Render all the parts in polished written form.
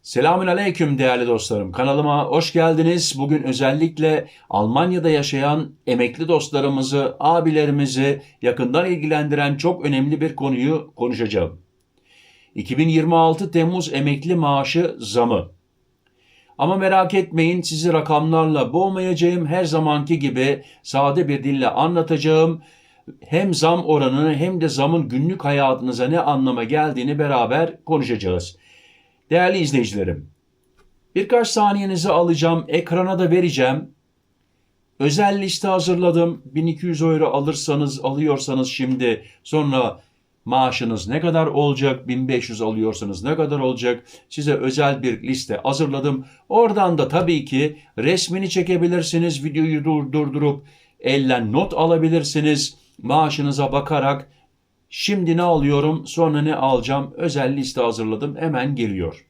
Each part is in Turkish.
Selamünaleyküm değerli dostlarım. Kanalıma hoş geldiniz. Bugün özellikle Almanya'da yaşayan emekli dostlarımızı, abilerimizi yakından ilgilendiren çok önemli bir konuyu konuşacağım. 2026 Temmuz emekli maaşı zamı. Ama merak etmeyin, sizi rakamlarla boğmayacağım. Her zamanki gibi sade bir dille anlatacağım. Hem zam oranını hem de zamın günlük hayatınıza ne anlama geldiğini beraber konuşacağız. Değerli izleyicilerim, birkaç saniyenizi alacağım, ekrana da vereceğim. Özel liste hazırladım. 1200 euro alıyorsanız şimdi sonra maaşınız ne kadar olacak? 1500 alıyorsanız ne kadar olacak? Size özel bir liste hazırladım. Oradan da tabii ki resmini çekebilirsiniz. Videoyu durdurup elle not alabilirsiniz. Maaşınıza bakarak şimdi ne alıyorum, sonra ne alacağım? Özel liste hazırladım. Hemen geliyor.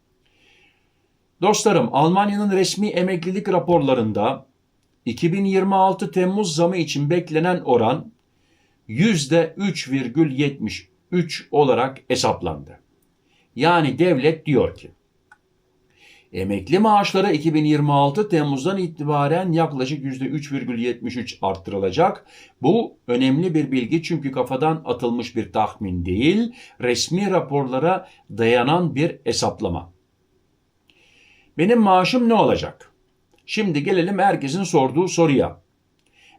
Dostlarım, Almanya'nın resmi emeklilik raporlarında 2026 Temmuz zamı için beklenen oran %3,73 olarak hesaplandı. Yani devlet diyor ki, emekli maaşları 2026 Temmuz'dan itibaren yaklaşık %3,73 arttırılacak. Bu önemli bir bilgi çünkü kafadan atılmış bir tahmin değil, resmi raporlara dayanan bir hesaplama. Benim maaşım ne olacak? Şimdi gelelim herkesin sorduğu soruya.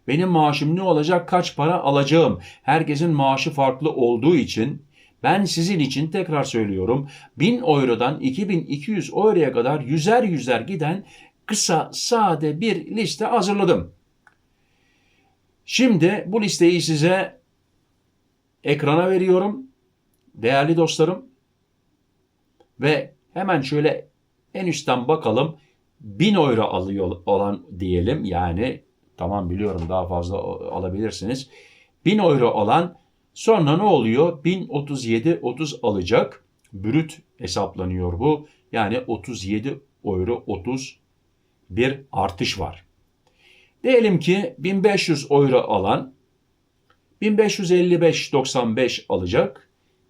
Benim maaşım ne olacak? Kaç para alacağım? Herkesin maaşı farklı olduğu için ben sizin için tekrar söylüyorum. 1000 eurodan 2200 euroya kadar yüzer yüzer giden kısa sade bir liste hazırladım. Şimdi bu listeyi size ekrana veriyorum. Değerli dostlarım. Ve hemen şöyle en üstten bakalım. 1000 euro alıyor olan diyelim, yani tamam biliyorum daha fazla alabilirsiniz. 1000 euro alan sonra ne oluyor? 1037,30 alacak. Brüt hesaplanıyor bu. Yani 37 euro 30 bir artış var. Diyelim ki 1500 euro alan 1555,95 alacak.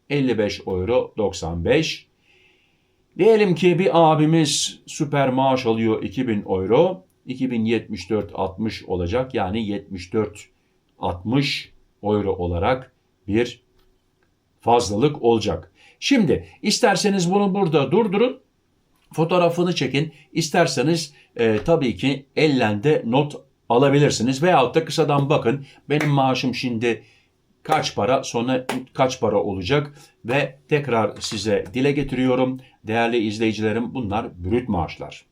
55 euro 95. Diyelim ki bir abimiz süper maaş alıyor 2000 euro. 2074,60 olacak. Yani 74,60 euro olarak bir fazlalık olacak. Şimdi isterseniz bunu burada durdurun. Fotoğrafını çekin. İsterseniz tabii ki ellen de not alabilirsiniz. Veyahut da kısadan bakın. Benim maaşım şimdi kaç para, sonra kaç para olacak ve tekrar size dile getiriyorum. Değerli izleyicilerim, bunlar brüt maaşlar.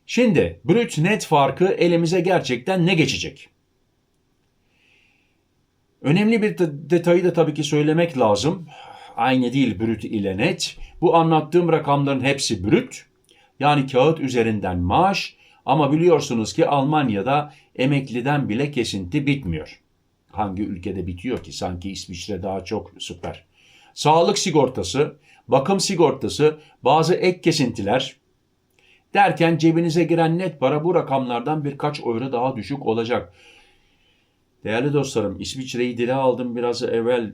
Şimdi brüt net farkı elimize gerçekten ne geçecek? Önemli bir detayı da tabii ki söylemek lazım. Aynı değil brüt ile net. Bu anlattığım rakamların hepsi brüt. Yani kağıt üzerinden maaş, ama biliyorsunuz ki Almanya'da emekliden bile kesinti bitmiyor. Hangi ülkede bitiyor ki? Sanki İsviçre daha çok süper. Sağlık sigortası, bakım sigortası, bazı ek kesintiler derken cebinize giren net para bu rakamlardan birkaç euro daha düşük olacak. Değerli dostlarım, İsviçre'yi dile aldım biraz evvel.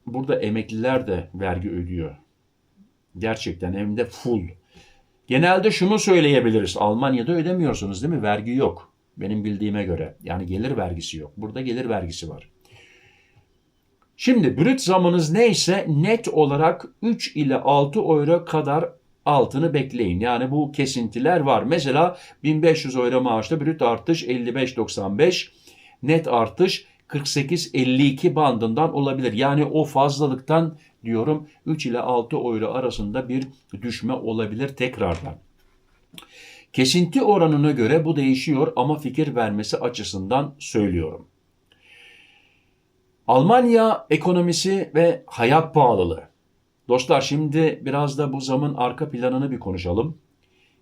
Burada emekliler de vergi ödüyor. Gerçekten hem de full. Genelde şunu söyleyebiliriz. Almanya'da ödemiyorsunuz değil mi? Vergi yok. Benim bildiğime göre. Yani gelir vergisi yok. Burada gelir vergisi var. Şimdi brüt zamınız neyse net olarak 3 ile 6 euro kadar altını bekleyin. Yani bu kesintiler var. Mesela 1500 euro maaşta brüt artış 55,95, net artış 48,52 bandından olabilir. Yani o fazlalıktan diyorum 3 ile 6 euro arasında bir düşme olabilir tekrardan. Kesinti oranına göre bu değişiyor ama fikir vermesi açısından söylüyorum. Almanya ekonomisi ve hayat pahalılığı. Dostlar, şimdi biraz da bu zamın arka planını bir konuşalım.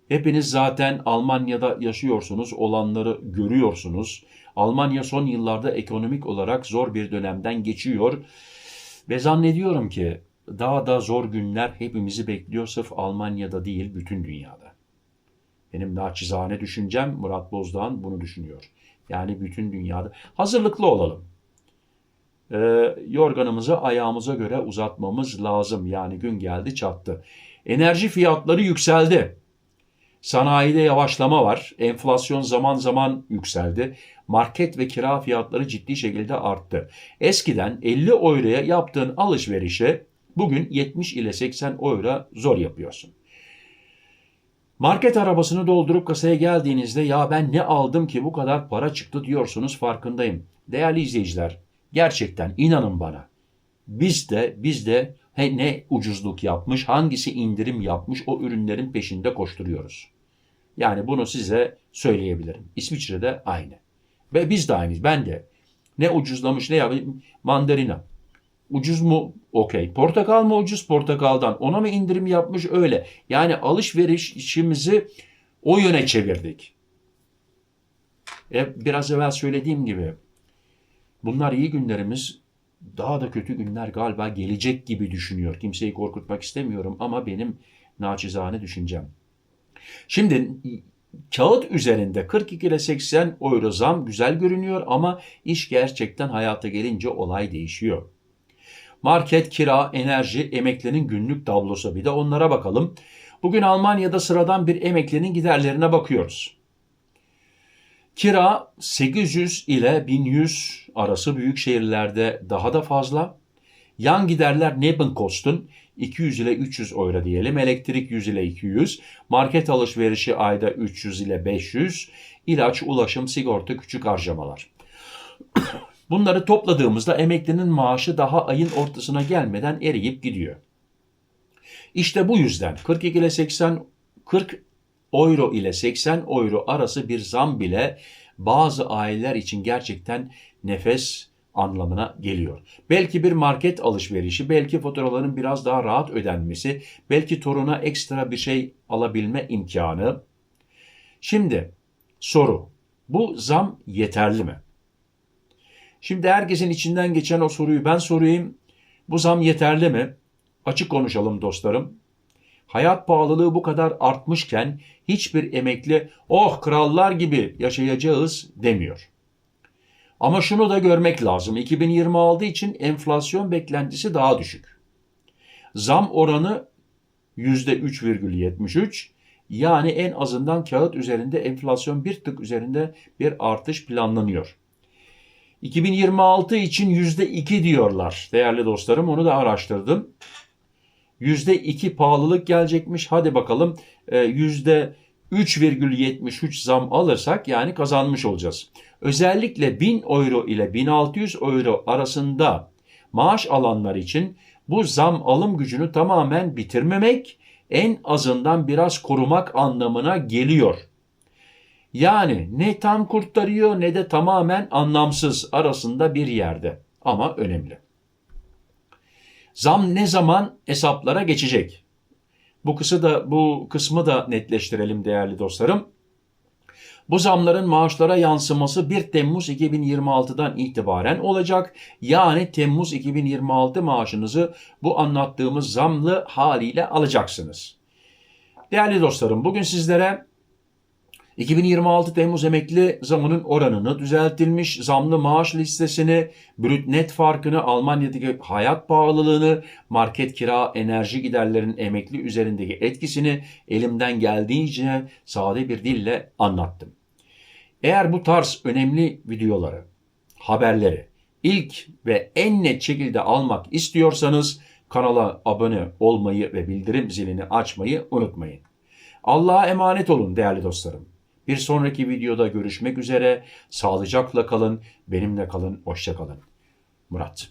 Hepiniz zaten Almanya'da yaşıyorsunuz, olanları görüyorsunuz. Almanya son yıllarda ekonomik olarak zor bir dönemden geçiyor. Ve zannediyorum ki daha da zor günler hepimizi bekliyor, sırf Almanya'da değil bütün dünyada. Benim naçizane düşüncem, Murat Bozdağ bunu düşünüyor. Yani bütün dünyada. Hazırlıklı olalım. Yorganımızı ayağımıza göre uzatmamız lazım. Yani gün geldi çattı. Enerji fiyatları yükseldi. Sanayide yavaşlama var. Enflasyon zaman zaman yükseldi. Market ve kira fiyatları ciddi şekilde arttı. Eskiden 50 euroya yaptığın alışverişe bugün 70 ile 80 euro zor yapıyorsun. Market arabasını doldurup kasaya geldiğinizde ya ben ne aldım ki bu kadar para çıktı diyorsunuz, farkındayım. Değerli izleyiciler, gerçekten inanın bana. Biz de ne ucuzluk yapmış, hangisi indirim yapmış, o ürünlerin peşinde koşturuyoruz. Yani bunu size söyleyebilirim. İsviçre'de aynı. Ve biz de aynıyız. Ben de. Ne ucuzlamış ne yapayım? Mandalina. Ucuz mu? Okey. Portakal mı ucuz? Portakaldan. Ona mı indirim yapmış? Öyle. Yani alışveriş işimizi o yöne çevirdik. Biraz evvel söylediğim gibi bunlar iyi günlerimiz, daha da kötü günler galiba gelecek gibi düşünüyor. Kimseyi korkutmak istemiyorum ama benim naçizane düşüncem. Şimdi kağıt üzerinde 42 ile 80 euro zam güzel görünüyor ama iş gerçekten hayata gelince olay değişiyor. Market, kira, enerji, emeklinin günlük tablosu, bir de onlara bakalım. Bugün Almanya'da sıradan bir emeklinin giderlerine bakıyoruz. Kira 800 ile 1100 arası, büyük şehirlerde daha da fazla. Yan giderler Nebenkosten 200 ile 300 euro diyelim. Elektrik 100 ile 200. Market alışverişi ayda 300 ile 500. İlaç, ulaşım, sigorta, küçük harcamalar. Bunları topladığımızda emeklinin maaşı daha ayın ortasına gelmeden eriyip gidiyor. İşte bu yüzden 42 ile 40 euro ile 80 euro arası bir zam bile bazı aileler için gerçekten nefes anlamına geliyor. Belki bir market alışverişi, belki faturaların biraz daha rahat ödenmesi, belki toruna ekstra bir şey alabilme imkanı. Şimdi soru, bu zam yeterli mi? Şimdi herkesin içinden geçen o soruyu ben sorayım. Bu zam yeterli mi? Açık konuşalım dostlarım. Hayat pahalılığı bu kadar artmışken hiçbir emekli "oh krallar gibi yaşayacağız" demiyor. Ama şunu da görmek lazım. 2026 için enflasyon beklentisi daha düşük. Zam oranı %3,73. Yani en azından kağıt üzerinde enflasyon bir tık üzerinde bir artış planlanıyor. 2026 için %2 diyorlar değerli dostlarım. Onu da araştırdım. %2 pahalılık gelecekmiş. Hadi bakalım %3,73 zam alırsak yani kazanmış olacağız. Özellikle 1000 euro ile 1600 euro arasında maaş alanlar için bu zam alım gücünü tamamen bitirmemek, en azından biraz korumak anlamına geliyor. Yani ne tam kurtarıyor ne de tamamen anlamsız, arasında bir yerde ama önemli. Zam ne zaman hesaplara geçecek? Bu kısmı da netleştirelim değerli dostlarım. Bu zamların maaşlara yansıması 1 Temmuz 2026'dan itibaren olacak. Yani Temmuz 2026 maaşınızı bu anlattığımız zamlı haliyle alacaksınız. Değerli dostlarım, bugün sizlere 2026 Temmuz emekli zamının oranını, düzeltilmiş zamlı maaş listesini, brüt net farkını, Almanya'daki hayat pahalılığını, market, kira, enerji giderlerinin emekli üzerindeki etkisini elimden geldiğince sade bir dille anlattım. Eğer bu tarz önemli videoları, haberleri ilk ve en net şekilde almak istiyorsanız kanala abone olmayı ve bildirim zilini açmayı unutmayın. Allah'a emanet olun değerli dostlarım. Bir sonraki videoda görüşmek üzere. Sağlıcakla kalın, benimle kalın, hoşça kalın. Murat.